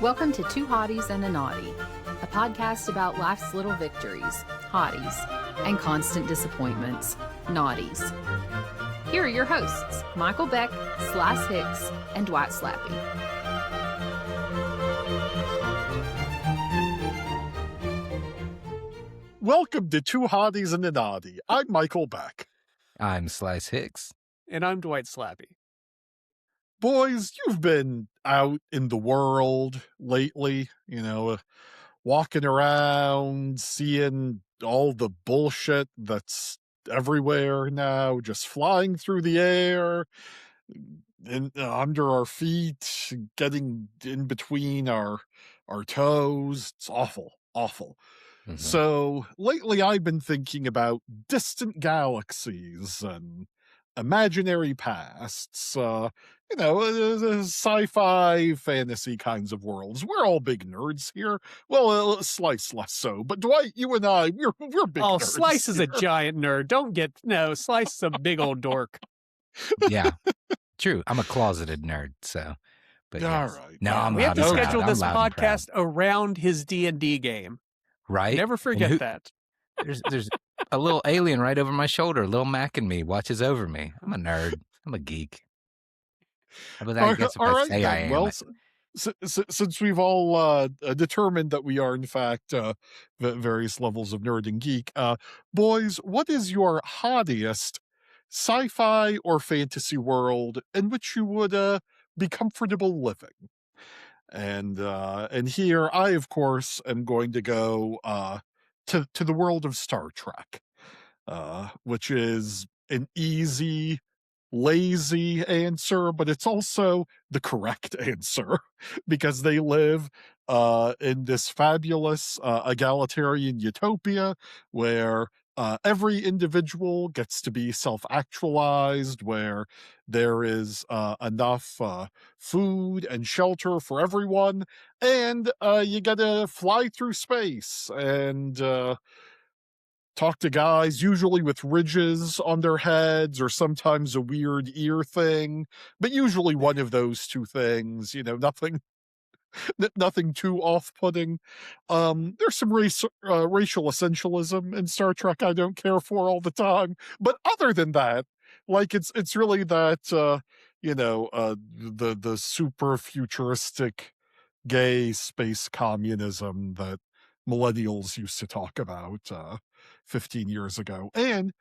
Welcome to Two Hotties and a Naughty, a podcast about life's little victories, hotties, and constant disappointments, naughties. Here are your hosts, Michael Beck, Hicks, and Dwight Slappe. Welcome to Two Hotties and a Naughty. I'm Michael Beck. I'm Hicks. And I'm Dwight Slappe. Boys, you've been out in the world lately, walking around, seeing all the bullshit that's everywhere now, just flying through the air, under our feet, getting in between our toes. It's awful. Mm-hmm. So lately I've been thinking about distant galaxies and imaginary pasts, sci-fi, fantasy kinds of worlds. We're all big nerds here. Well, Slice less so, but Dwight, you and I, we're big nerds. Oh, Slice here. Is a giant nerd. Slice is a big old dork. Yeah, true. I'm a closeted nerd, so. But all yes. right. No, we have to schedule this podcast around his D&D game. Right? Never forget that. There's a little alien right over my shoulder. Little Mac and me watches over me. I'm a nerd. I'm a geek. How about that? I guess if I say I am. Well, since we've all determined that we are, in fact, various levels of nerd and geek, boys, what is your hottiest sci-fi or fantasy world in which you would be comfortable living? And here I, of course, am going to go to the world of Star Trek, which is an easy, lazy answer, but it's also the correct answer because they live in this fabulous egalitarian utopia where every individual gets to be self-actualized, where there is enough food and shelter for everyone, and you get to fly through space and talk to guys, usually with ridges on their heads or sometimes a weird ear thing, but usually one of those two things, nothing too off-putting. There's some racial essentialism in Star Trek I don't care for all the time, but other than that, like it's really that the super futuristic gay space communism that millennials used to talk about 15 years ago. And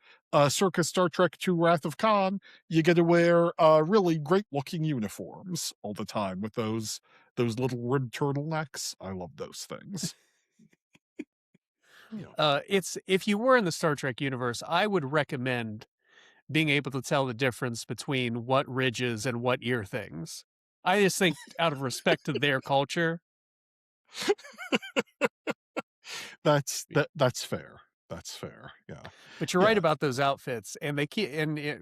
circa Star Trek II Wrath of Khan, you get to wear really great looking uniforms all the time with those little ribbed turtlenecks. I love those things. It's if you were in the Star Trek universe, I would recommend being able to tell the difference between what ridges and what ear things. I just think out of respect to their culture. That's fair. That's fair. Yeah. But you're right about those outfits, and they keep.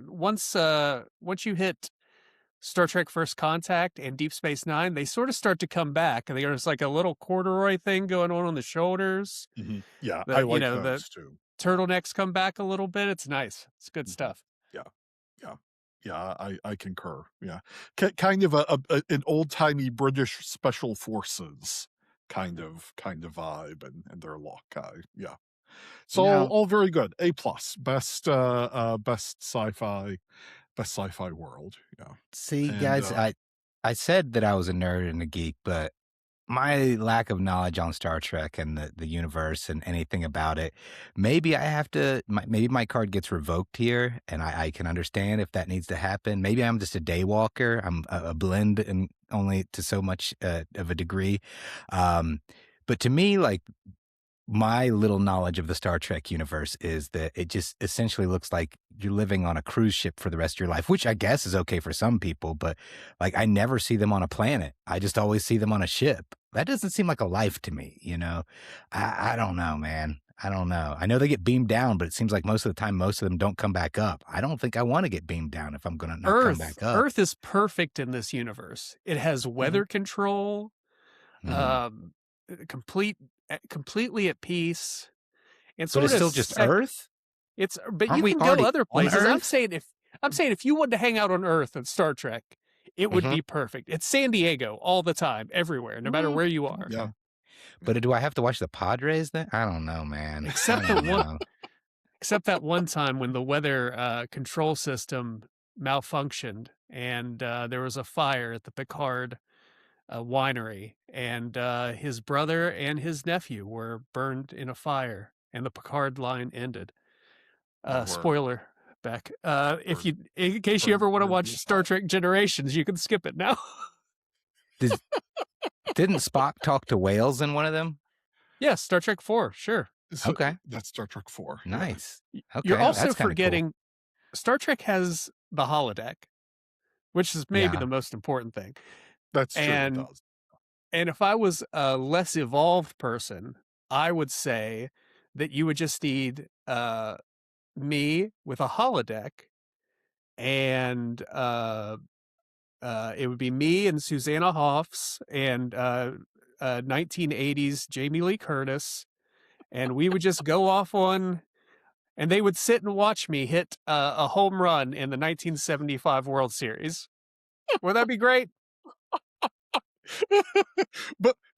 Once you hit Star Trek First Contact and Deep Space Nine, they sort of start to come back, and there's like a little corduroy thing going on the shoulders. Mm-hmm. Yeah, I like those too. Turtlenecks come back a little bit. It's nice. It's good stuff. Yeah, I concur. Yeah, kind of an old timey British Special Forces kind of vibe and their look. Yeah. So all very good. A+, best sci-fi world. Yeah. See, guys, I said that I was a nerd and a geek, but my lack of knowledge on Star Trek and the universe and anything about it, maybe maybe my card gets revoked here, and I can understand if that needs to happen. Maybe I'm just a daywalker. I'm a blend and only to so much of a degree. But to me, like, my little knowledge of the Star Trek universe is that it just essentially looks like you're living on a cruise ship for the rest of your life, which I guess is okay for some people, but like I never see them on a planet. I just always see them on a ship. That doesn't seem like a life to me, I don't know, man. I don't know. I know they get beamed down, but it seems like most of the time, most of them don't come back up. I don't think I want to get beamed down if I'm going to not come back up. Earth is perfect in this universe. It has weather control, completely at peace. And so it's still just Earth? But you can go other places. I'm saying if you wanted to hang out on Earth in Star Trek, it would be perfect. It's San Diego all the time, everywhere, no matter where you are. Yeah. But do I have to watch the Padres then? I don't know, man. Except that one time when the weather control system malfunctioned and there was a fire at the Picard winery, and his brother and his nephew were burned in a fire, and the Picard line ended. Spoiler, Beck. If you, in case you ever want to watch Star Trek Generations, you can skip it now. Didn't Spock talk to whales in one of them? Yes, Star Trek 4, sure. So Okay. That's Star Trek 4. Nice. Okay. You're also that's kinda forgetting Star Trek has the holodeck, which is maybe Yeah. the most important thing. That's true. And- It does. And if I was a less evolved person, I would say that you would just need me with a holodeck, and it would be me and Susanna Hoffs and 1980s Jamie Lee Curtis, and we would just go off on, and they would sit and watch me hit a home run in the 1975 World Series. Would that be great?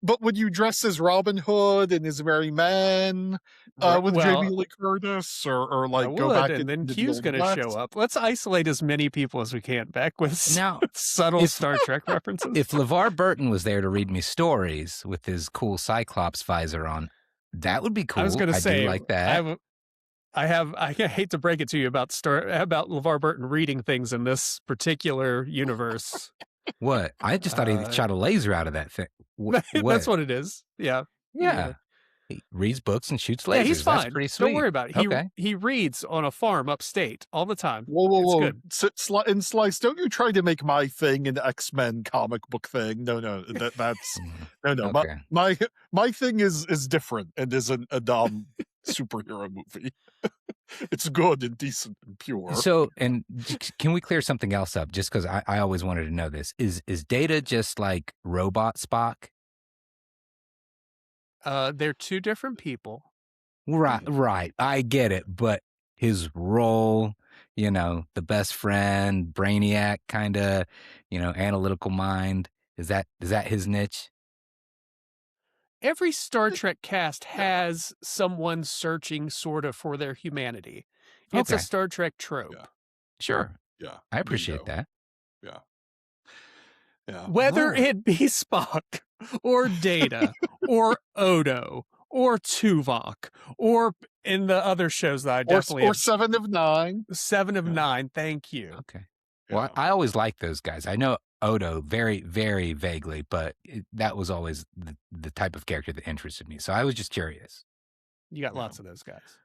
But would you dress as Robin Hood and as Merry Man with Jamie Lee Curtis, or like go back and then into the Q's Old going to West? show up. Let's isolate as many people as we can, Beck, with Now, subtle if- Star Trek references. If LeVar Burton was there to read me stories with his cool Cyclops visor on, that would be cool. I was going to say, do like that. I hate to break it to you about LeVar Burton reading things in this particular universe. What? I just thought he shot a laser out of that thing. That's what it is. Yeah. Yeah. He reads books and shoots lasers. Yeah, he's fine. That's pretty sweet. Don't worry about it. Okay. He reads on a farm upstate all the time. Whoa. Good. And Slice, don't you try to make my thing an X-Men comic book thing. No, that's no. Okay. My thing is different and isn't a dumb superhero movie. It's good and decent and pure. So, and can we clear something else up? Just because I always wanted to know this. Is Data just like robot Spock? They're two different people. Right. I get it. But his role, the best friend, brainiac kind of, analytical mind, is that his niche? Every Star Trek cast has someone searching sort of for their humanity. It's a Okay. Star Trek trope. Yeah. Sure. Yeah, I appreciate that. Yeah. Whether Alright. it be Spock or Data or Odo or Tuvok or in the other shows that I definitely or have, 7 of 9. 7 of 9, thank you. Okay. Well, I always liked those guys. I know Odo very, very vaguely, but that was always the type of character that interested me. So I was just curious. You got lots of those guys.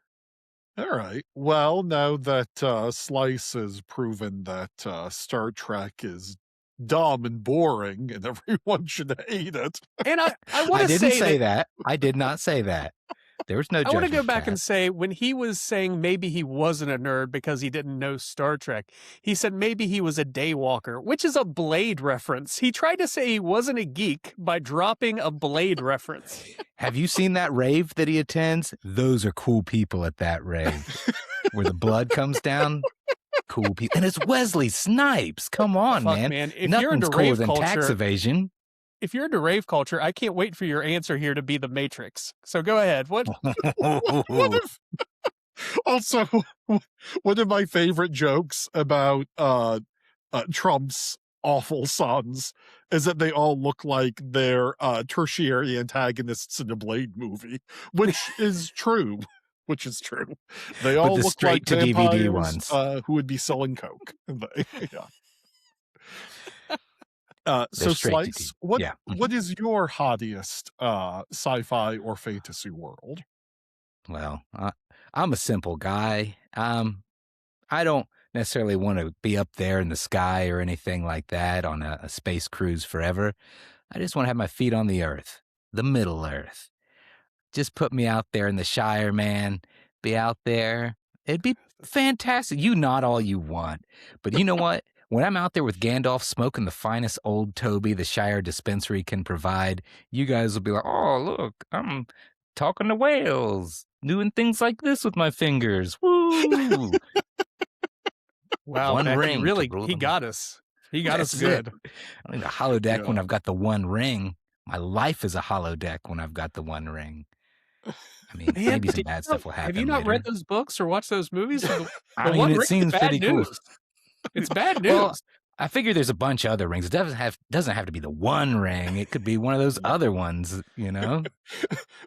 All right. Well, now that Slice has proven that Star Trek is dumb and boring and everyone should hate it. And I I want to didn't say say that. I did not say that. There was no I want to go judgment back and passed. say when he was saying maybe he wasn't a nerd because he didn't know Star Trek, he said maybe he was a daywalker, which is a Blade reference. He tried to say he wasn't a geek by dropping a Blade reference. Have you seen that rave that he attends? Those are cool people at that rave where the blood comes down. Cool people. And it's Wesley Snipes. Come on, Fuck, man. If you're Nothing's into cooler rave than tax culture, evasion. if you're into rave culture, I can't wait for your answer here to be the Matrix. So go ahead. What? What if, also, one of my favorite jokes about Trump's awful sons is that they all look like they're tertiary antagonists in a Blade movie, which is true. Which is true. They all the look straight like to DVD vampires, ones. who would be selling coke. Yeah. They're So straight to Slice, yeah. what is your hottiest sci-fi or fantasy world? Well, I'm a simple guy. I don't necessarily want to be up there in the sky or anything like that on a space cruise forever. I just want to have my feet on the earth, the Middle Earth. Just put me out there in the Shire, man. Be out there. It'd be fantastic. You nod all you want. But you know what? When I'm out there with Gandalf smoking the finest old Toby the Shire dispensary can provide, you guys will be like, oh, look, I'm talking to whales, doing things like this with my fingers. Woo! Wow, One Beck, ring to he really rule he them got us. He got us That's good. it. I need a holodeck when Yeah. I've got the one ring. My life is a holodeck when I've got the one ring. I mean, Man, maybe some did bad you stuff will have you happen not read later. those books or watched those movies? The I mean, One it Ring is seems bad pretty cool. news. It's bad Well, news. I figure there's a bunch of other rings. It doesn't have to be the one ring. It could be one of those other ones, you know?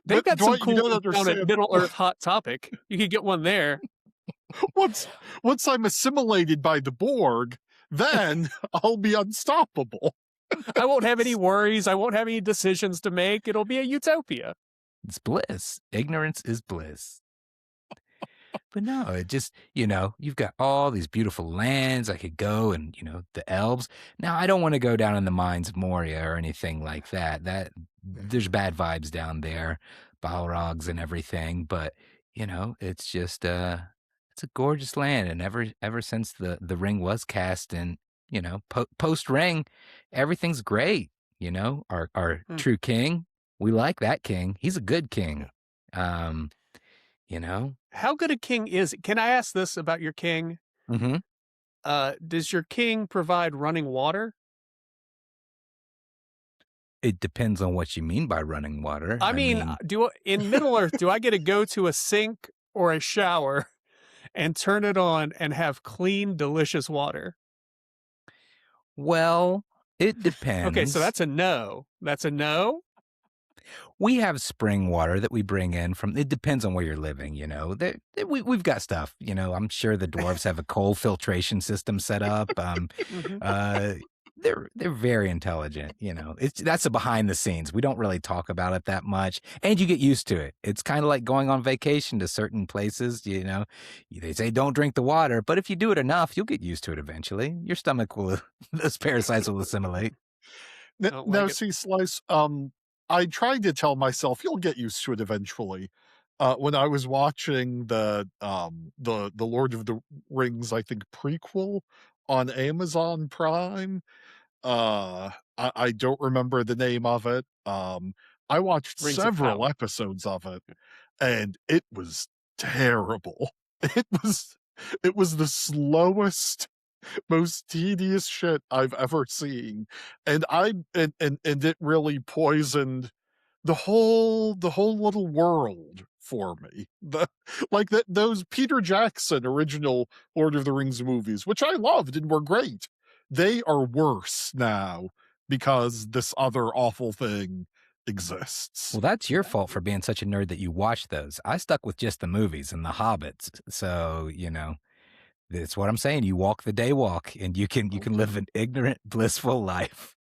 They've But got some Dwight, you cool don't ones down at understand. Middle Earth Hot Topic. You could get one there. Once I'm assimilated by the Borg, then I'll be unstoppable. I won't have any worries. I won't have any decisions to make. It'll be a utopia. It's bliss. Ignorance is bliss. But no, it just, you've got all these beautiful lands. I could go and, the elves. Now, I don't want to go down in the mines of Moria or anything like that. There's bad vibes down there, Balrogs and everything. But, it's just, it's a gorgeous land. And ever since the ring was cast and, post ring, everything's great. Our true king, we like that king. He's a good king. How good a king is it? Can I ask this about your king? Mm-hmm. Does your king provide running water? It depends on what you mean by running water. I mean, in Middle Earth, do I get to go to a sink or a shower and turn it on and have clean, delicious water? Well, it depends. Okay, so that's a no. That's a no? We have spring water that we bring in from. It depends on where you're living. We've got stuff. I'm sure the dwarves have a coal filtration system set up. They're very intelligent. That's a behind the scenes. We don't really talk about it that much, and you get used to it. It's kind of like going on vacation to certain places. They say don't drink the water, but if you do it enough, you'll get used to it eventually. Your stomach will, those parasites will assimilate. Now, see, Slice. I tried to tell myself you'll get used to it eventually. When I was watching the Lord of the Rings, I think prequel on Amazon Prime. I don't remember the name of it. I watched Rings of several Power. episodes of it, and it was terrible. It was the slowest, most tedious shit I've ever seen, and it really poisoned the whole little world for me. Those Peter Jackson original Lord of the Rings movies, which I loved and were great, they are worse now because this other awful thing exists. Well, that's your fault for being such a nerd that you watched those. I stuck with just the movies and the Hobbits. So, that's what I'm saying. You walk the day walk and you can live an ignorant, blissful life.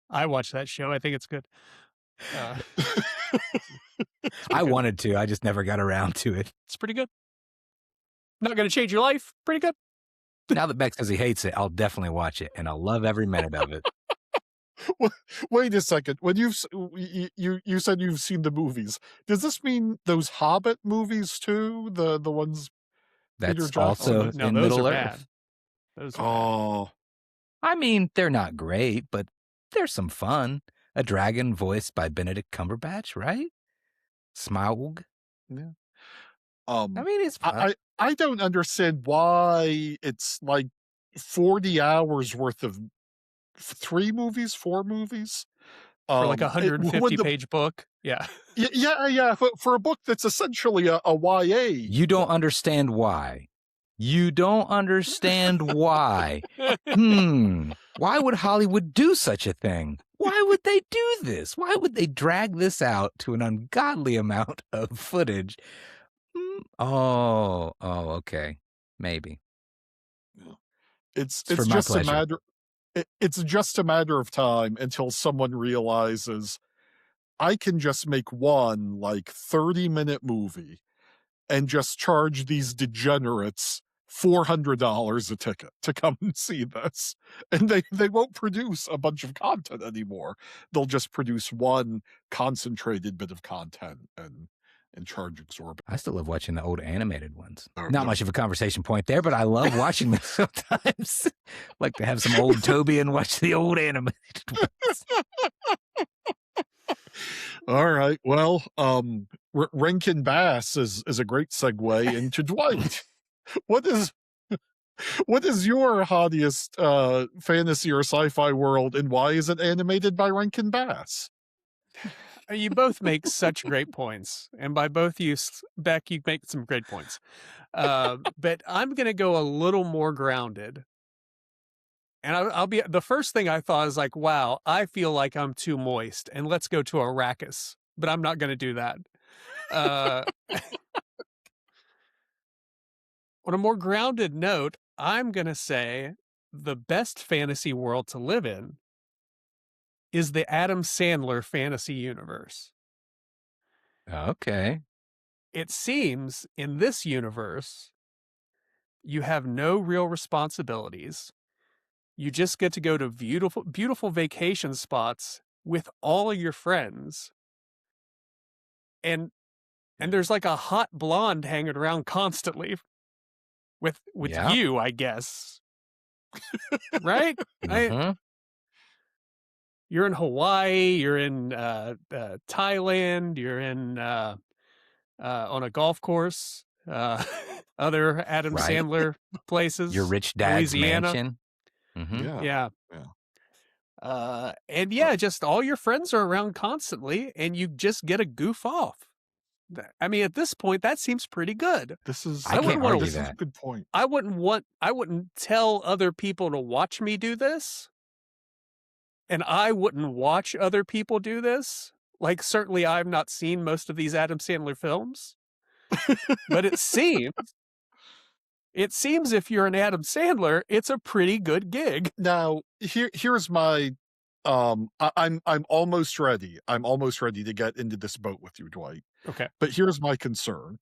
I watched that show. I think it's good. I wanted to. I just never got around to it. It's pretty good. Not going to change your life. Pretty good. Now that Beck says he hates it, I'll definitely watch it, and I'll love every minute of it. Wait a second. When you said you've seen the movies, does this mean those Hobbit movies too? The ones That's Peter Jackson? also No, in those Middle are Earth. bad. Those are bad. I mean, they're not great, but there's some fun. A dragon voiced by Benedict Cumberbatch, right? Smaug. Yeah. I mean, it's fun. I don't understand why it's like 40 hours worth of 4 movies. For like a 150-page book. Yeah. Yeah. For a book that's essentially a YA. You don't understand why. You don't understand why. Why would Hollywood do such a thing? Why would they do this? Why would they drag this out to an ungodly amount of footage? Okay. Maybe. It's for my just pleasure. a matter. It's just a matter of time until someone realizes I can just make one 30-minute movie and just charge these degenerates $400 a ticket to come and see this. And they won't produce a bunch of content anymore. They'll just produce one concentrated bit of content and charge exorbitant. I still love watching the old animated ones. Not much of a conversation point there, but I love watching them sometimes. Like to have some old Toby and watch the old animated ones. All right. Well, Rankin Bass is a great segue into Dwight. What is What is your hottiest fantasy or sci-fi world, and why is it animated by Rankin Bass? You both make such great points, and by both you, Beck, you make some great points. But I'm going to go a little more grounded. And I'll be the first thing I thought is like, wow, I feel like I'm too moist, and let's go to Arrakis. But I'm not going to do that. On a more grounded note, I'm going to say the best fantasy world to live in is the Adam Sandler fantasy universe. Okay. It seems in this universe, you have no real responsibilities. You just get to go to beautiful, beautiful vacation spots with all of your friends. And there's like a hot blonde hanging around constantly with Yeah. you, I guess. Right? Mhm. You're in Hawaii, you're in Thailand, you're in on a golf course, other Adam Right. Sandler places. Your rich dad's Louisiana. mansion. Mhm. Yeah. And just all your friends are around constantly, and you just get a goof off. I mean, at this point, that seems pretty good. This is I can't argue this is a that. good point. I wouldn't tell other people to watch me do this. And I wouldn't watch other people do this. Like, certainly I've not seen most of these Adam Sandler films. But it seems if you're an Adam Sandler, it's a pretty good gig. Now, here's my I'm almost ready. I'm almost ready to get into this boat with you, Dwight. Okay. But here's my concern.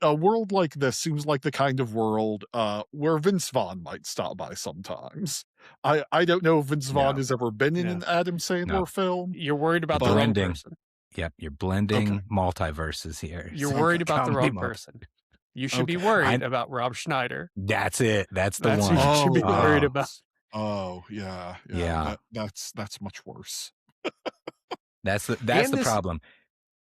A world like this seems like the kind of world where Vince Vaughn might stop by sometimes. I don't know if Vince Vaughn has ever been in an Adam Sandler film. You're worried about the wrong Blending. person. Yep, you're blending multiverses here. You're So worried about the comedy wrong person. You should be worried about Rob Schneider. That's it. That's the That's one. who you should be worried about. Oh, yeah. That's much worse. That's the problem.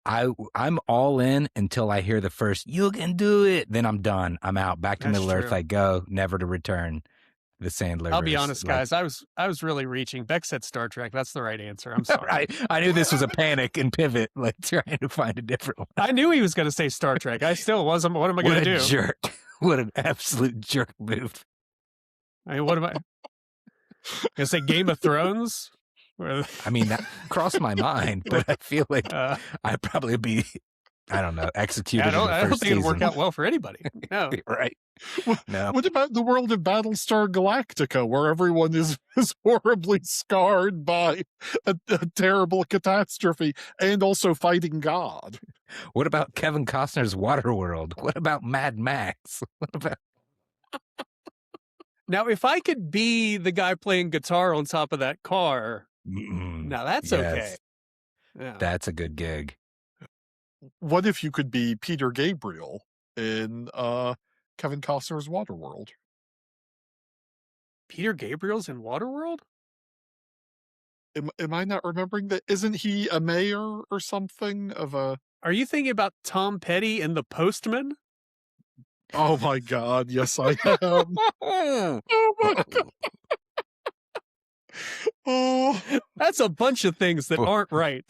I'm all in until I hear the first "you can do it." Then I'm done. I'm out. Back to That's Middle Earth true. I go, never to return. The Sandler. I'll be honest, guys. I was really reaching. Beck said Star Trek. That's the right answer. I'm sorry. I knew this was a panic and pivot, like trying to find a different one. I knew he was going to say Star Trek. I still wasn't. What am I going to do? Jerk! What an absolute jerk move. I mean, what am I going to say? Game of Thrones? I mean, that crossed my mind, but I feel like I'd probably be, I don't know, executed. I don't think it'd work out well for anybody. No, right? No. What about the world of Battlestar Galactica, where everyone is horribly scarred by a terrible catastrophe and also fighting God? What about Kevin Costner's Waterworld? What about Mad Max? What about? Now, if I could be the guy playing guitar on top of that car, now that's okay. Yeah. That's a good gig. What if you could be Peter Gabriel in Kevin Costner's Waterworld? Peter Gabriel's in Waterworld? Am I not remembering that? Isn't he a mayor or something of a... Are you thinking about Tom Petty and The Postman? Oh my God, yes I am. Oh my God. Oh. That's a bunch of things that aren't right.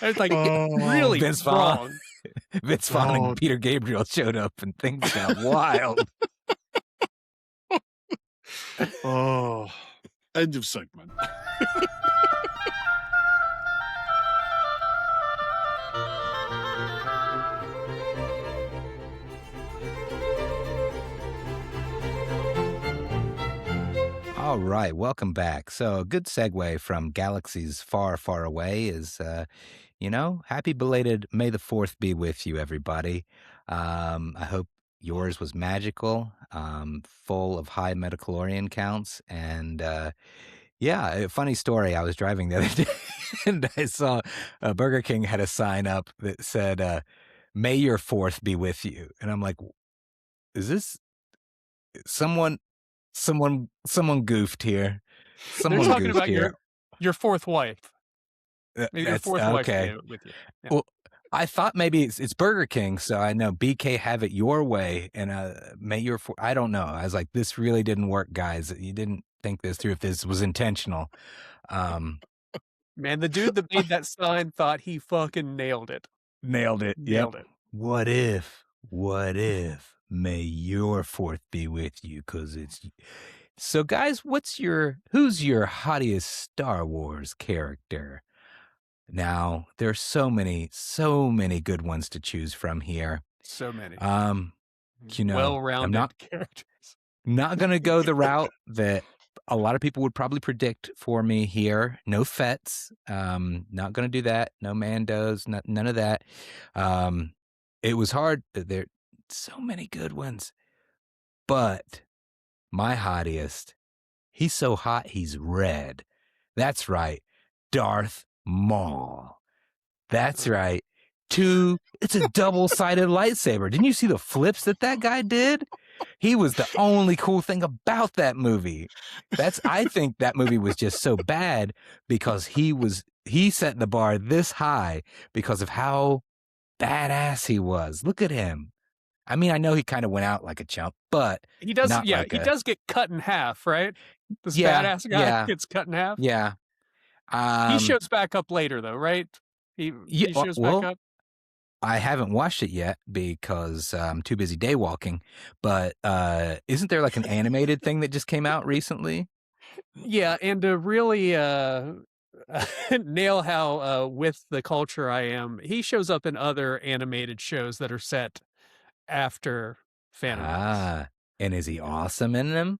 It's like really Vince wrong. Vince Vaughn and Peter Gabriel showed up and things got wild. Oh, end of segment. All right, welcome back. So a good segue from galaxies far, far away is, happy belated May the 4th be with you, everybody. I hope yours was magical, full of high metachlorian counts. And a funny story. I was driving the other day and I saw Burger King had a sign up that said, May your 4th be with you. And I'm like, is this someone goofed here? They're talking about your fourth wife. Maybe your fourth wife okay. with you. Yeah. Well, I thought maybe it's Burger King, so I know BK have it your way, and may your I don't know. I was like, this really didn't work, guys. You didn't think this through if this was intentional. Man, the dude that made that sign thought he fucking nailed it. Nailed it. Nailed Yep. it. What if? May your fourth be with you, because it's. So, guys, who's your hottiest Star Wars character? Now, there's so many good ones to choose from here. So many. Well-rounded characters. Not going to go the route that a lot of people would probably predict for me here. No Fets. Not going to do that. No Mandos. None of that. It was hard. There so many good ones. But my hottiest, he's so hot, he's red. That's right. Darth Maul. That's right. It's a double-sided lightsaber. Didn't you see the flips that guy did? He was the only cool thing about that movie. I think that movie was just so bad because he set the bar this high because of how badass he was. Look at him. I mean, I know he kind of went out like a chump, but he does. Not Yeah, like he does get cut in half, right? This Yeah, badass guy yeah. gets cut in half. yeah. He shows back up later, though, right? He shows well, back up. I haven't watched it yet because I'm too busy day walking. But isn't there like an animated thing that just came out recently? Yeah, and to really nail how with the culture I am, he shows up in other animated shows that are set after Phantom Menace. And is he awesome in them?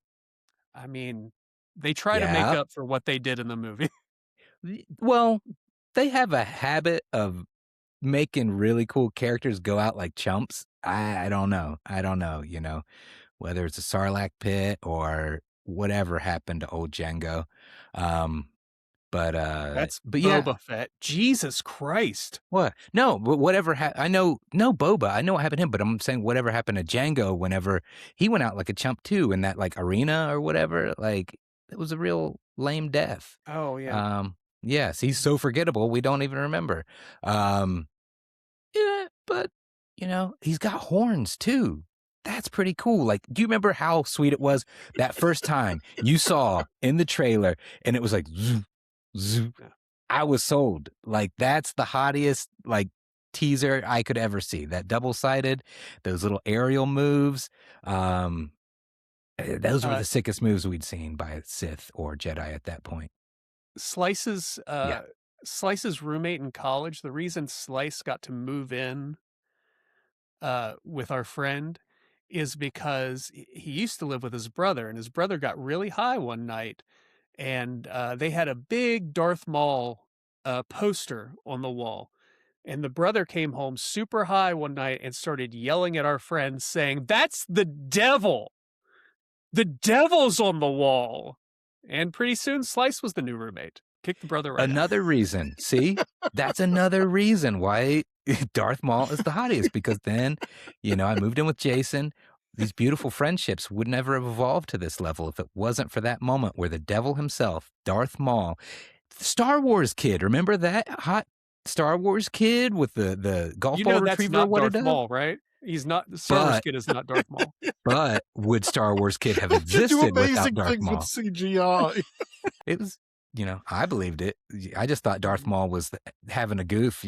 I mean, they try to make up for what they did in the movie. Well, they have a habit of making really cool characters go out like chumps. I don't know, whether it's a Sarlacc pit or whatever happened to old Django. That's yeah. Boba Fett. Jesus Christ. What? No, but whatever I know, no Boba. I know what happened to him, but I'm saying whatever happened to Django whenever he went out like a chump too in that like arena or whatever. Like it was a real lame death. Oh yeah. Yes, he's so forgettable we don't even remember. Yeah, but he's got horns too. That's pretty cool. Like, do you remember how sweet it was that first time you saw in the trailer and it was like zoom, zoom. I was sold. Like that's the hottiest like teaser I could ever see. That double-sided, those little aerial moves. Those were the sickest moves we'd seen by a Sith or Jedi at that point. Slice's roommate in college, the reason Slice got to move in with our friend is because he used to live with his brother, and his brother got really high one night, and they had a big Darth Maul poster on the wall. And the brother came home super high one night and started yelling at our friend saying, "That's the devil! The devil's on the wall!" And pretty soon Slice was the new roommate. Kicked the brother right out. Another reason. See? That's another reason why Darth Maul is the hottest, because then, I moved in with Jason. These beautiful friendships would never have evolved to this level if it wasn't for that moment where the devil himself, Darth Maul, Star Wars kid, remember that hot Star Wars kid with the golf ball that's retriever? not What Darth it Maul, right? He's not. Star Wars kid is not Darth Maul. But would Star Wars kid have You existed do without amazing Darth things Maul? with CGI. It was, I believed it. I just thought Darth Maul was having a goof.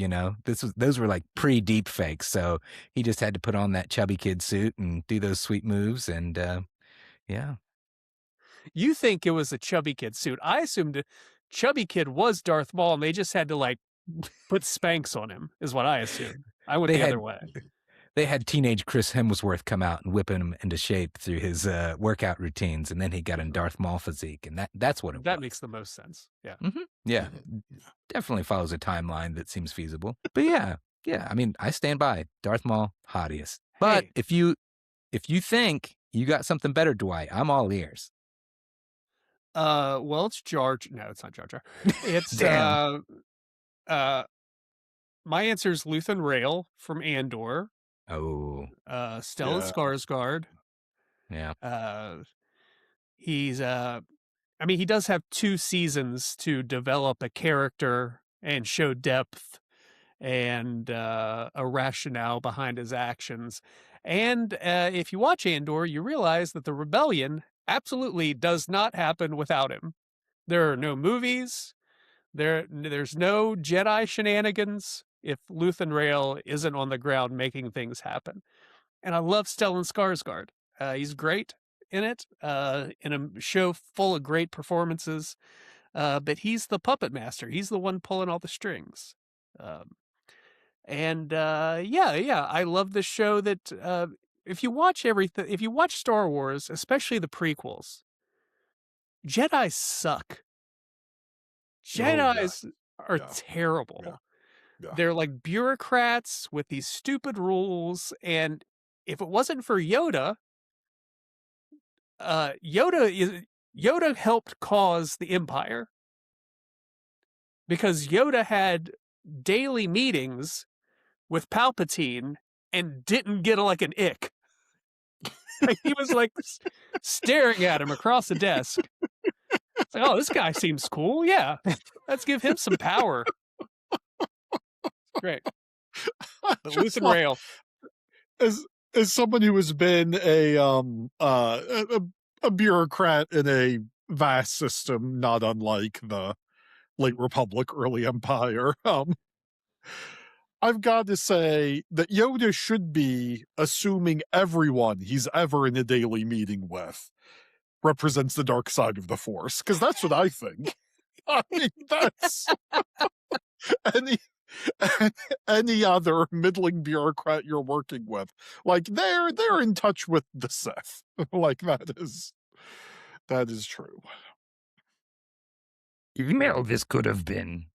Those were like pre-deep fakes, so he just had to put on that chubby kid suit and do those sweet moves, and yeah. You think it was a chubby kid suit? I assumed a chubby kid was Darth Maul, and they just had to like put Spanx on him. Is what I assumed. I went the other way. They had teenage Chris Hemsworth come out and whip him into shape through his workout routines, and then he got in Darth Maul physique, and that's what it was. That makes the most sense. Yeah. Mm-hmm. Yeah. Definitely follows a timeline that seems feasible. But yeah. I mean, I stand by Darth Maul, hottest. But if you think you got something better, Dwight, I'm all ears. Well, it's Jar. No, it's not Jar Jar. It's my answer is Luthen Rail from Andor. Oh. Stellan Skarsgård. Yeah. He's he does have 2 seasons to develop a character and show depth and a rationale behind his actions. And if you watch Andor, you realize that the rebellion absolutely does not happen without him. There are no movies. There's no Jedi shenanigans if Luthen Rael isn't on the ground making things happen. And I love Stellan Skarsgård. He's great in it, in a show full of great performances. But he's the puppet master. He's the one pulling all the strings. I love this show that if you watch Star Wars, especially the prequels, Jedi suck. Jedis are terrible. Yeah. Yeah. They're like bureaucrats with these stupid rules, and if it wasn't for Yoda, Yoda helped cause the Empire, because Yoda had daily meetings with Palpatine and didn't get like an ick. He was like staring at him across the desk. It's like, oh, this guy seems cool. Yeah, let's give him some power. Great. But Luthen Rael. As someone who has been a bureaucrat in a vast system, not unlike the late Republic, early Empire, I've got to say that Yoda should be assuming everyone he's ever in a daily meeting with represents the dark side of the Force, because that's what I think. I mean, that's any other middling bureaucrat you're working with, like they're in touch with the Sith. Like that is true. You know this could have been.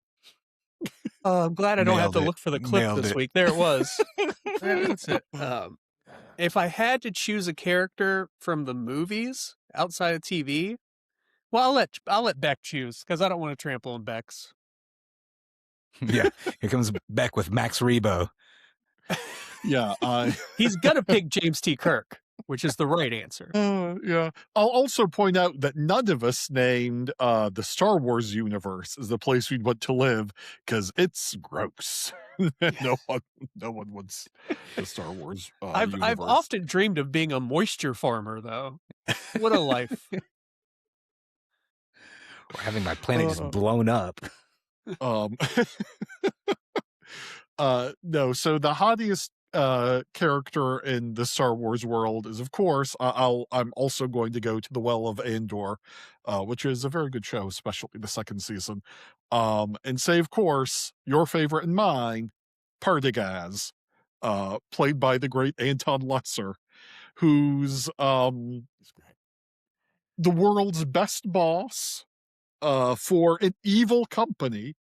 I'm glad I don't have to Nailed it. look for the clip Nailed this it. week. There it was. That's it. If I had to choose a character from the movies outside of TV, well, I'll let Beck choose, because I don't want to trample on Beck's. Yeah, here comes Beck with Max Rebo. Yeah, He's gonna pick James T. Kirk, which is the right answer. yeah. I'll also point out that none of us named the Star Wars universe as the place we'd want to live, because it's gross. no one wants the Star Wars I've universe. often dreamed of being a moisture farmer, though. What a life. Or having my planet just blown up. No, so the hottiest character in the Star Wars world is, of course, I'm also going to go to the Well of Andor, which is a very good show, especially the second season. And say, of course, your favorite and mine, Pardigaz, played by the great Anton Lesser, who's the world's best boss for an evil company.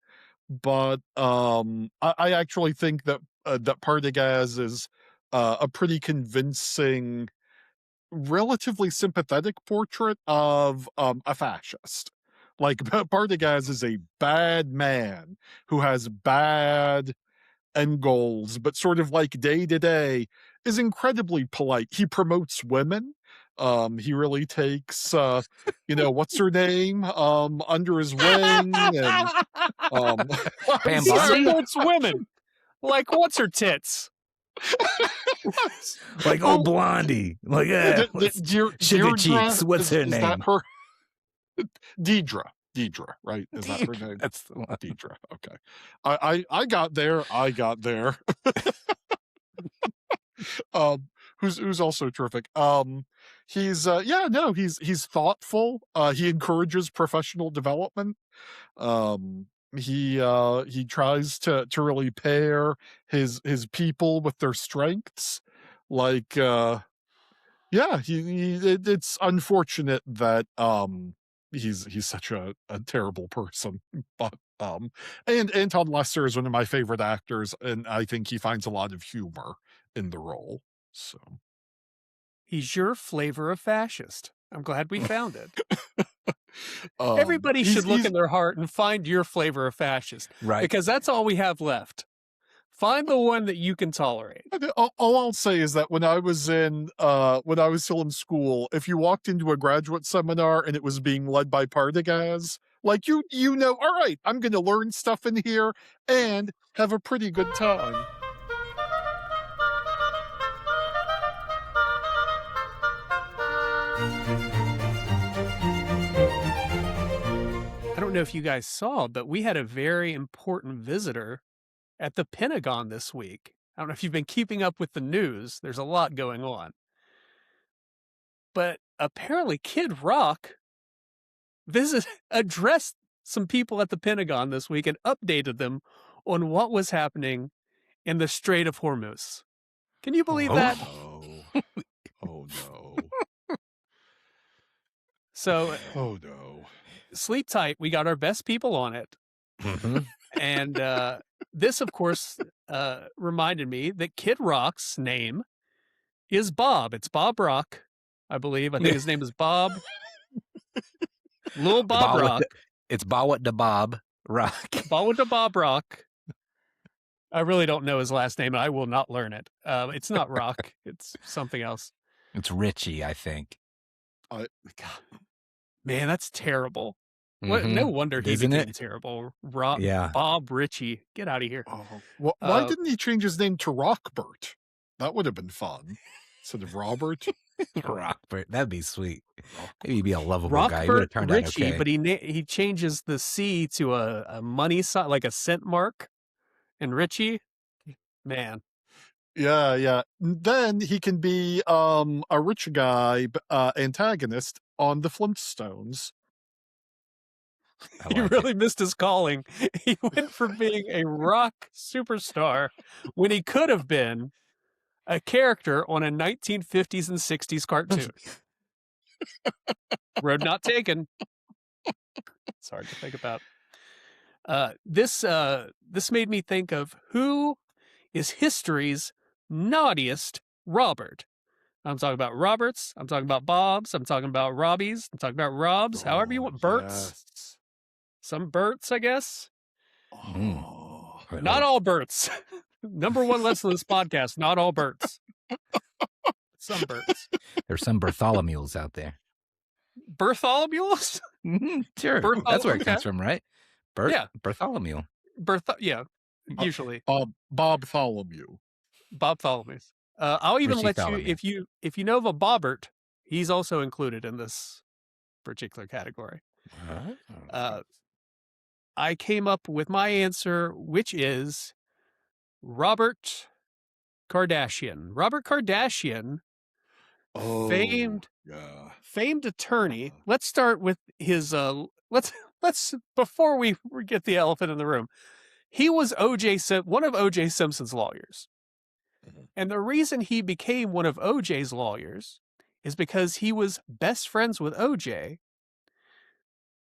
But I actually think that that Pardigaz is a pretty convincing, relatively sympathetic portrait of a fascist. Like, Pardigaz is a bad man who has bad end goals, but sort of like day to day is incredibly polite. He promotes women. He really takes what's her name under his wing, and Pam He Bondi? supports women. Like, what's her tits? Like old Blondie. Like, sugar Deirdre, cheeks. What's her is name? that her? Deidre, right? Is that her name? That's the one. Deidre. Okay. I got there. Who's also terrific. He's he's thoughtful. He encourages professional development. He tries to really pair his people with their strengths. Like, it's unfortunate that he's such a terrible person, but and Anton Lesser is one of my favorite actors, and I think he finds a lot of humor in the role. So He's your flavor of fascist. I'm glad we found it. um, Everybody he's- should look he's- in their heart and find your flavor of fascist, Right. because that's all we have left. Find the one that you can tolerate. All I'll say is that when I was still in school, if you walked into a graduate seminar and it was being led by Pardigaz, Like you know, all right, I'm going to learn stuff in here and have a pretty good time. I don't know if you guys saw, but we had a very important visitor at the Pentagon this week. I don't know if you've been keeping up with the news. There's a lot going on. But apparently Kid Rock addressed some people at the Pentagon this week and updated them on what was happening in the Strait of Hormuz. Can you believe that? No. Oh, no. So, oh, no. Sleep tight. We got our best people on it. And this, of course, reminded me that Kid Rock's name is Bob. It's Bob Rock, I believe. I think his name is Bob. Lil Bob Rock. It's Bawat da Bob Rock. Bawat da Bob Rock. I really don't know his last name. I will not learn it. It's not Rock. It's something else. It's Richie, I think. God. Man, that's terrible. What? No wonder he became terrible. Bob Richie. Get out of here. Oh. Well, why didn't he change his name to Rockbert? That would have been fun. Instead of Robert. Rockbert. That'd be sweet. Maybe he'd be a lovable Rockbert guy. He would have turned Richie, out okay. But he changes the C to a money sign, like a cent mark. And Richie, man. Yeah. Then he can be a rich guy antagonist on the Flintstones. He really missed his calling. He went from being a rock superstar when he could have been a character on a 1950s and 60s cartoon. Road not taken. It's hard to think about. This made me think of who is history's naughtiest Robert. I'm talking about Roberts. I'm talking about Bobs. I'm talking about Robbies. I'm talking about Robs. However you want. Berts. Yes. Some Berts, I guess. Oh. Not all Berts. Number one lesson of this podcast, not all Berts. Some Berts. There's some Bartholomew's out there. Bartholomew's? Sure. That's where it comes from, right? Yeah. Bartholomew. Yeah, usually. Bob Tholomew. Bob Tholomew's. I'll even Richie let Tholomew. you, if you know of a Bobbert, he's also included in this particular category. I came up with my answer, which is Robert Kardashian. Robert Kardashian, famed attorney. Let's start with his. Let's before we get the elephant in the room. He was one of O.J. Simpson's lawyers, and the reason he became one of O.J.'s lawyers is because he was best friends with O.J.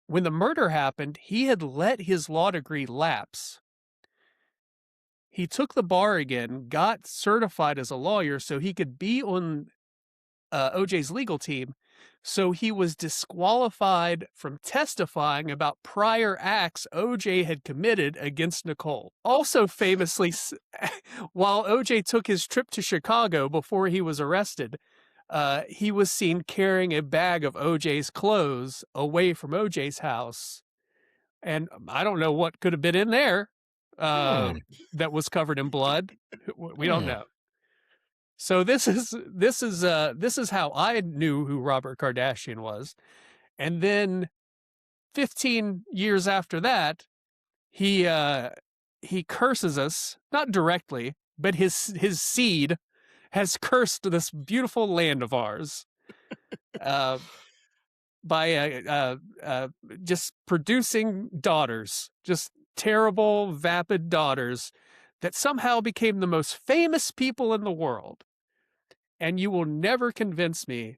When the murder happened, he had let his law degree lapse. He took the bar again, got certified as a lawyer so he could be on O.J.'s legal team. So he was disqualified from testifying about prior acts O.J. had committed against Nicole. Also famously, while O.J. took his trip to Chicago before he was arrested, he was seen carrying a bag of O.J.'s clothes away from O.J.'s house. And I don't know what could have been in there that was covered in blood. We don't know. So this is how I knew who Robert Kardashian was. And then 15 years after that, he curses us, not directly, but his seed has cursed this beautiful land of ours by just producing daughters, just terrible, vapid daughters that somehow became the most famous people in the world. And you will never convince me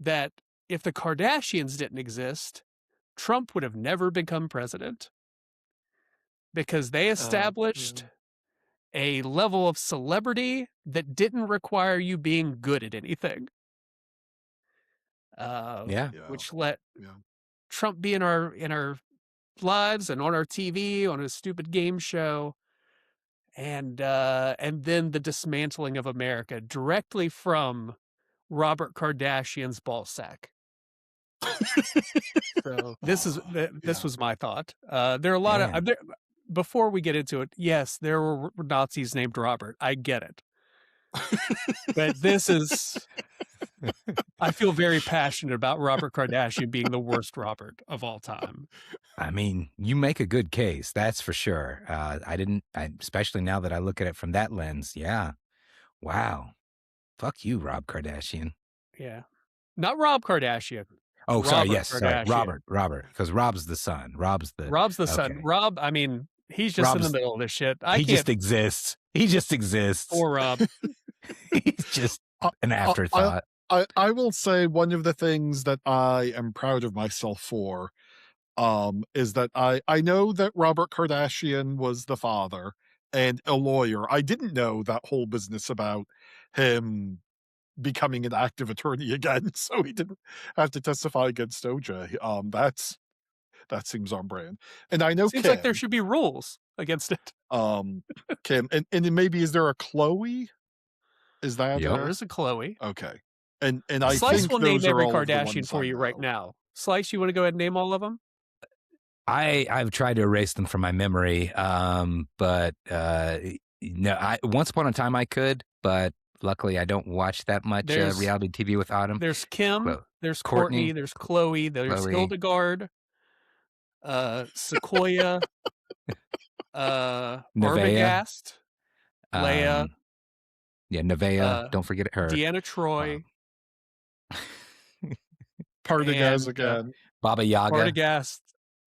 that if the Kardashians didn't exist, Trump would have never become president. Because they established a level of celebrity that didn't require you being good at anything. Which let Trump be in our lives and on our TV, on a stupid game show. And then the dismantling of America directly from Robert Kardashian's ballsack. So this was my thought. There are a lot of before we get into it. Yes, there were Nazis named Robert. I get it, but this is. I feel very passionate about Robert Kardashian being the worst Robert of all time. I mean, you make a good case, that's for sure. Especially now that I look at it from that lens. Yeah. Wow. Fuck you, Rob Kardashian. Yeah. Not Rob Kardashian. Oh, Robert sorry. Yes. Kardashian. Sorry. Robert. Because Rob's the son. Rob's the son. Rob, I mean, he's just in the middle of this shit. He just exists. Poor Rob. He's just an afterthought. I will say one of the things that I am proud of myself for is that I know that Robert Kardashian was the father and a lawyer. I didn't know that whole business about him becoming an active attorney again, so he didn't have to testify against OJ. That seems on brand. And I know seems Kim, like there should be rules against it. Kim, and maybe is there a Chloe? Is that there is a Chloe? Okay. And I Slice think will those name are every all of the Kardashian ones for I you right know. now. Slice, you want to go ahead and name all of them? I've tried to erase them from my memory, but no. Once upon a time I could, but luckily I don't watch that much reality TV with Autumn. There's Kim, there's Courtney, there's Chloe, there's Hildegard, Sequoia, Arbogast, Leia. Yeah, Nevaeh. Don't forget her. Deanna Troy. Partagaz again. Baba Yaga. Partagaz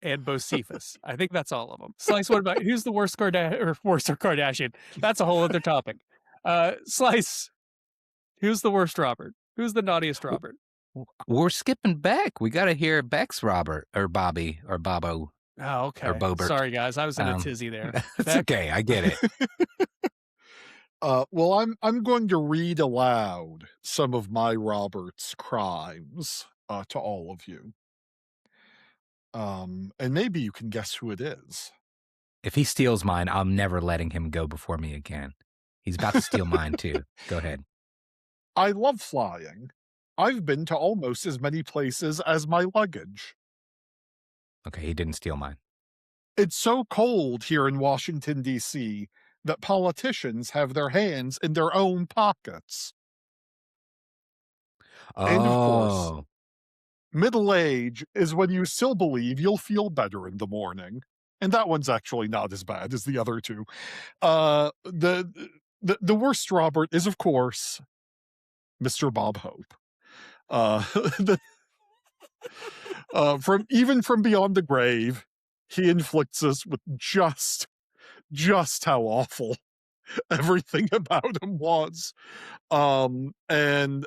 and Bocephus. I think that's all of them. Slice, what about who's the worst Kardashian? That's a whole other topic. Slice, who's the worst Robert? Who's the naughtiest Robert? We're skipping Beck. We got to hear Beck's Robert or Bobby or Bobo. Oh, okay. Or Bobert. Sorry, guys. I was in a tizzy there. It's okay. I get it. Well, I'm going to read aloud some of my Robert's crimes to all of you. And maybe you can guess who it is. If he steals mine, I'm never letting him go before me again. He's about to steal mine too. Go ahead. I love flying. I've been to almost as many places as my luggage. Okay, he didn't steal mine. It's so cold here in Washington, D.C., that politicians have their hands in their own pockets. Oh. And of course, middle age is when you still believe you'll feel better in the morning. And that one's actually not as bad as the other two. The worst Robert is, of course, Mr. Bob Hope. From beyond the grave, he inflicts us with just how awful everything about him was. I'm going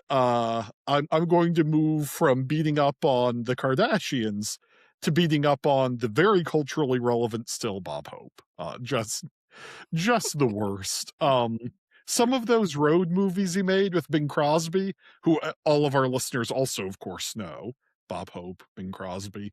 to move from beating up on the Kardashians to beating up on the very culturally relevant still Bob Hope. Just the worst. Some of those road movies he made with Bing Crosby, who all of our listeners also, of course, know. Bob Hope, Bing Crosby.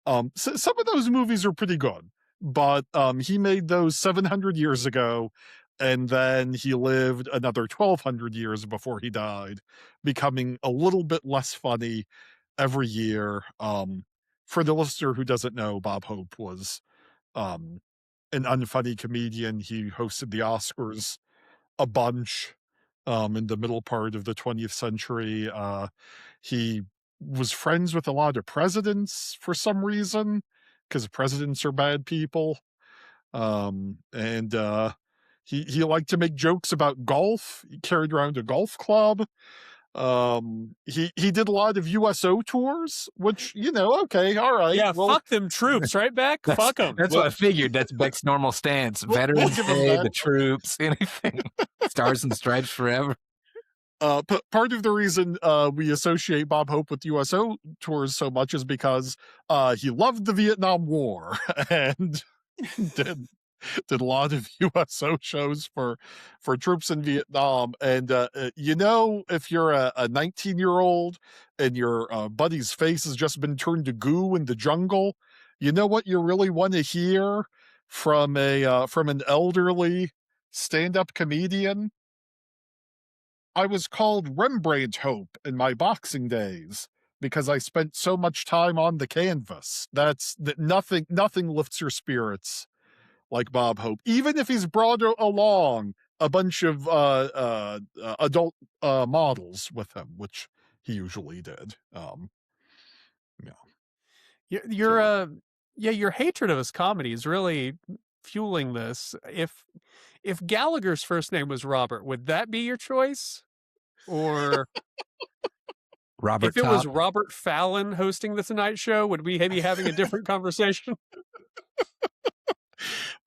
So some of those movies are pretty good, but he made those 700 years ago, and then he lived another 1,200 years before he died, becoming a little bit less funny every year. For the listener who doesn't know, Bob Hope was an unfunny comedian. He hosted the Oscars a bunch in the middle part of the 20th century. He was friends with a lot of presidents for some reason, because presidents are bad people. He liked to make jokes about golf. He carried around a golf club. He did a lot of USO tours, which, okay, all right. Yeah, well, fuck them troops, right, Beck? Fuck them. That's what I figured. That's Beck's normal stance. Veterans Day, the troops, anything. Stars and Stripes forever. Part of the reason we associate Bob Hope with USO tours so much is because he loved the Vietnam War and did a lot of USO shows for troops in Vietnam. And if you're a 19-year-old and your buddy's face has just been turned to goo in the jungle, you know what you really want to hear from an elderly stand-up comedian? I was called Rembrandt Hope in my boxing days. because I spent so much time on the canvas. Nothing lifts your spirits like Bob Hope, even if he's brought along a bunch of adult models with him, which he usually did. Your hatred of his comedy is really fueling this. If Gallagher's first name was Robert, would that be your choice? Or Robert if it Top. was Robert Fallon hosting the Tonight Show, would we be having a different conversation?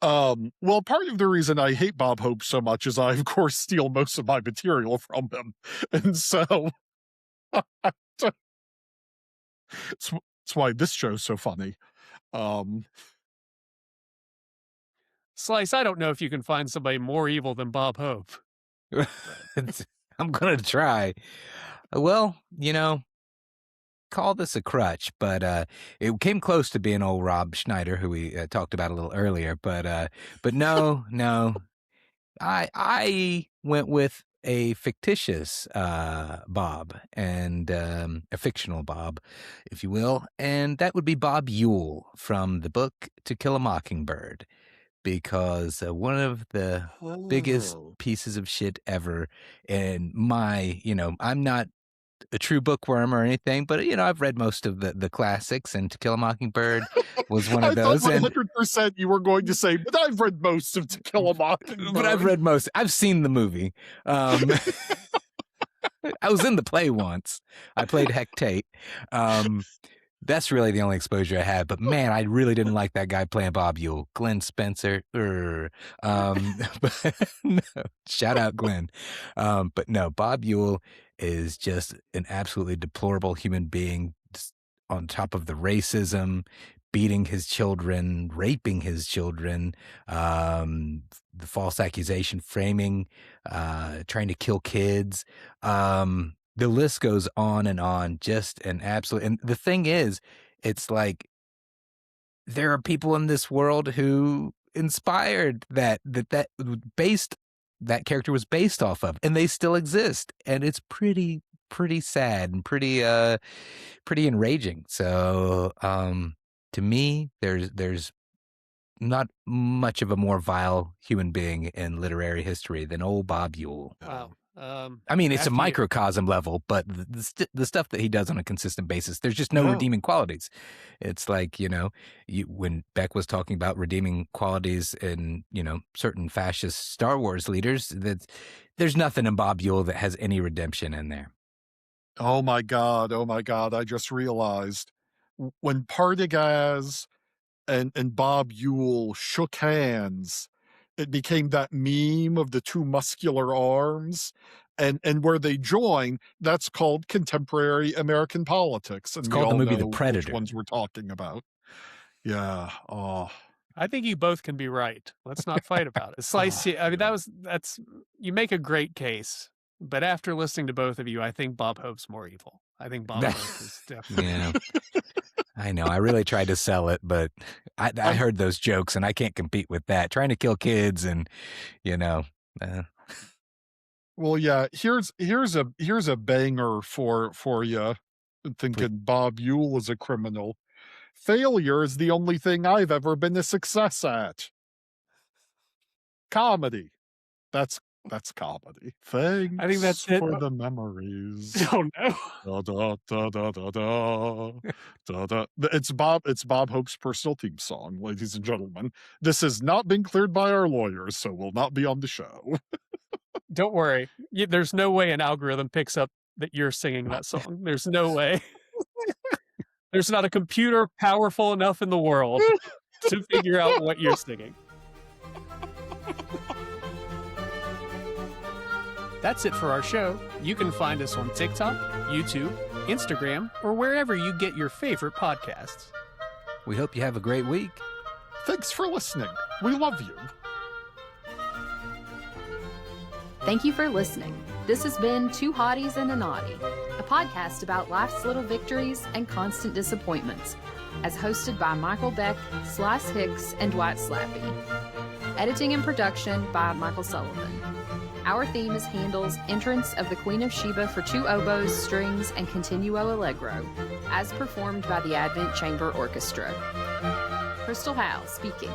Well, part of the reason I hate Bob Hope so much is I, of course, steal most of my material from him. And so it's why this show's so funny. Slice, I don't know if you can find somebody more evil than Bob Hope. I'm going to try. Well, call this a crutch, but it came close to being old Rob Schneider, who we talked about a little earlier. But no, I went with a fictitious Bob, and a fictional Bob, if you will, and that would be Bob Ewell from the book To Kill a Mockingbird, because one of the biggest pieces of shit ever, and I'm not a true bookworm or anything, but I've read most of the classics, and To Kill a Mockingbird was one of those. I thought 100% you were going to say, but I've read most of To Kill a Mockingbird. But I've read most. I've seen the movie. I was in the play once. I played Hecate. That's really the only exposure I had. But man, I really didn't like that guy playing Bob Ewell, Glenn Spencer. But no, shout out Glenn. But no, Bob Ewell is just an absolutely deplorable human being, on top of the racism, beating his children, raping his children, the false accusation framing, trying to kill kids. The list goes on and on. Just an absolute. And the thing is, it's like there are people in this world who inspired that character was based off of, and they still exist, and it's pretty sad and pretty enraging. So to me, there's not much of a more vile human being in literary history than old Bob Ewell. Wow. I mean, it's a microcosm level, but the stuff that he does on a consistent basis, there's just no redeeming qualities. It's like, when Beck was talking about redeeming qualities in, certain fascist Star Wars leaders, there's nothing in Bob Ewell that has any redemption in there. Oh my God. I just realized when Partagas and Bob Ewell shook hands, it became that meme of the two muscular arms, and where they join, that's called contemporary American politics. And it's called the movie The Predator. Which ones we're talking about. Yeah. Oh. I think you both can be right. Let's not fight about it. Slice, I mean, that's you make a great case, but after listening to both of you, I think Bob Hope's more evil. I think Bob Hope is definitely. Yeah. I know. I really tried to sell it, but I heard those jokes, and I can't compete with that. Trying to kill kids, and Well, yeah. Here's a banger for you. Thinking Bob Ewell is a criminal. Failure is the only thing I've ever been a success at. Comedy. That's comedy. Thanks. I think that's it for the memories. Oh no. Da, da, da, da, da, da, da. It's Bob Hope's personal theme song, ladies and gentlemen. This has not been cleared by our lawyers, so will not be on the show. Don't worry. There's no way an algorithm picks up that you're singing that song. There's no way. There's not a computer powerful enough in the world to figure out what you're singing. That's it for our show. You can find us on TikTok, YouTube, Instagram, or wherever you get your favorite podcasts. We hope you have a great week. Thanks for listening. We love you. Thank you for listening. This has been Two Hotties and a Naughty, a podcast about life's little victories and constant disappointments, as hosted by Michael Beck, Slice Hicks, and Dwight Slappe. Editing and production by Michael Sullivan. Our theme is Handel's Entrance of the Queen of Sheba for two oboes, strings, and Continuo allegro, as performed by the Advent Chamber Orchestra. Crystal Howe speaking.